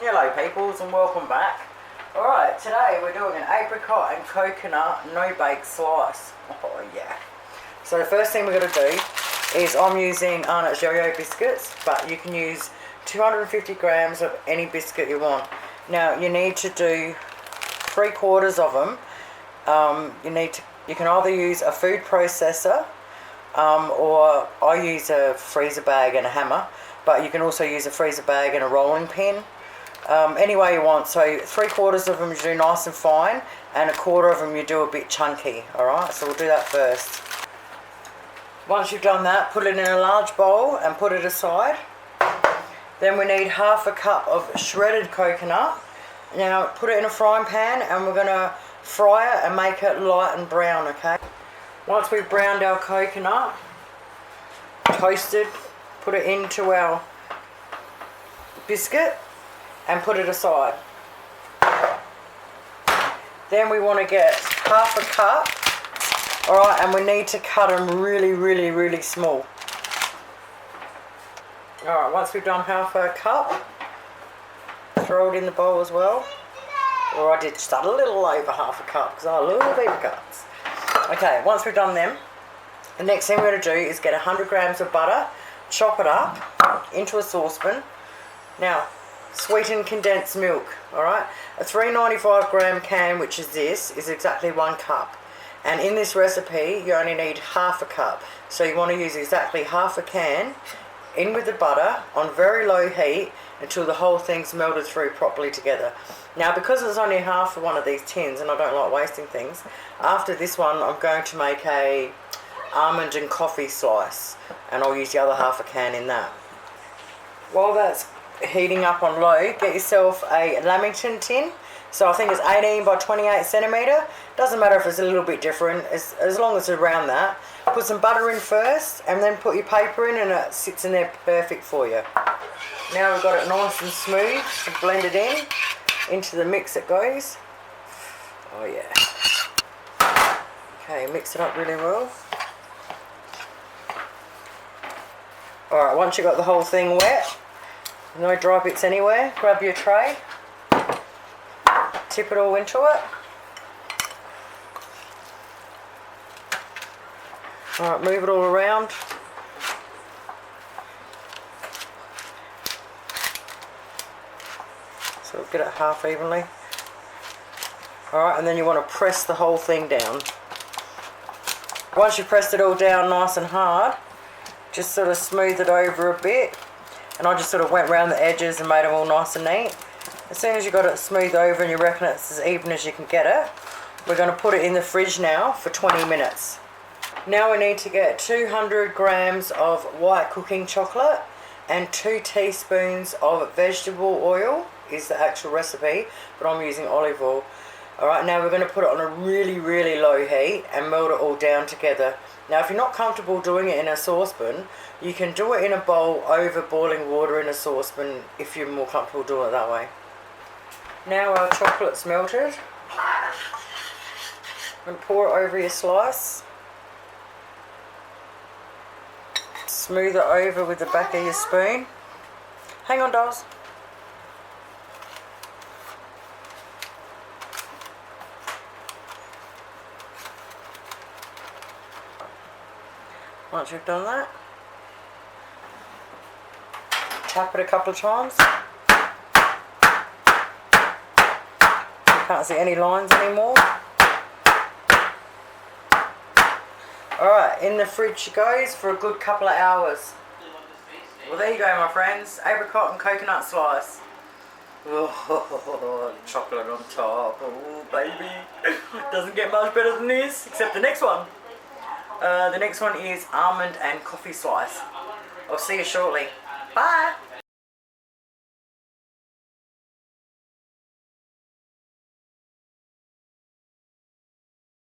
Hello peoples and welcome back. Alright, today we're doing an apricot and coconut no-bake slice. Oh yeah. So the first thing we're going to do is I'm using Arnott's Yo-Yo biscuits, but you can use 250 grams of any biscuit you want. Now you need to do 3/4 of them. You can either use a food processor or I use a freezer bag and a hammer, but you can also use a freezer bag and a rolling pin. Any way you want. So 3/4 of them you do nice and fine, and 1/4 of them you do a bit chunky. Alright, so we'll do that first. Once you've done that, put it in a large bowl and put it aside. Then we need 1/2 cup of shredded coconut. Now put it in a frying pan and we're going to fry it and make it light and brown, okay? Once we've browned our coconut, toasted, put it into our biscuit and put it aside. Then we want to get 1/2 cup, alright, and we need to cut them really small. Alright, once we've done 1/2 cup, throw it in the bowl as well. Or I did just a little over 1/2 cup because I love apricots. Okay, once we've done them, the next thing we're going to do is get 100 grams of butter, chop it up into a saucepan. Now, sweetened condensed milk, alright? A 395 gram can, which is this, is exactly 1 cup. And in this recipe, you only need 1/2 cup. So you want to use exactly 1/2 can in with the butter on very low heat until the whole thing's melted through properly together. Now, because it's only half of one of these tins and I don't like wasting things, after this one I'm going to make a almond and coffee slice, and I'll use the other 1/2 can in that. While that's heating up on low, get yourself a lamington tin. So I think it's 18 by 28 centimetre. Doesn't matter if it's a little bit different, as long as it's around that. Put some butter in first and then put your paper in and it sits in there perfect for you. Now we've got it nice and smooth, so blend it in. Into the mix it goes. Oh yeah. Okay, mix it up really well. Alright, once you've got the whole thing wet, no dry bits anywhere, grab your tray, tip it all into it. Alright, move it all around. So get it half evenly. Alright, and then you want to press the whole thing down. Once you've pressed it all down nice and hard, just sort of smooth it over a bit. And I just sort of went around the edges and made them all nice and neat. As soon as you got it smooth over and you reckon it's as even as you can get it, we're going to put it in the fridge now for 20 minutes. Now we need to get 200 grams of white cooking chocolate and 2 teaspoons of vegetable oil is the actual recipe, but I'm using olive oil. Alright, now we're going to put it on a really low heat and melt it all down together. Now if you're not comfortable doing it in a saucepan, you can do it in a bowl over boiling water in a saucepan if you're more comfortable doing it that way. Now our chocolate's melted. And pour it over your slice. Smooth it over with the back of your spoon. Hang on, dolls. Once you've done that, tap it a couple of times. You can't see any lines anymore. Alright, in the fridge it goes for a good couple of hours. Well, there you go, my friends. Apricot and coconut slice. Oh, chocolate on top. Oh, baby. Doesn't get much better than this, except the next one. The next one is almond and coffee slice. I'll see you shortly. Bye.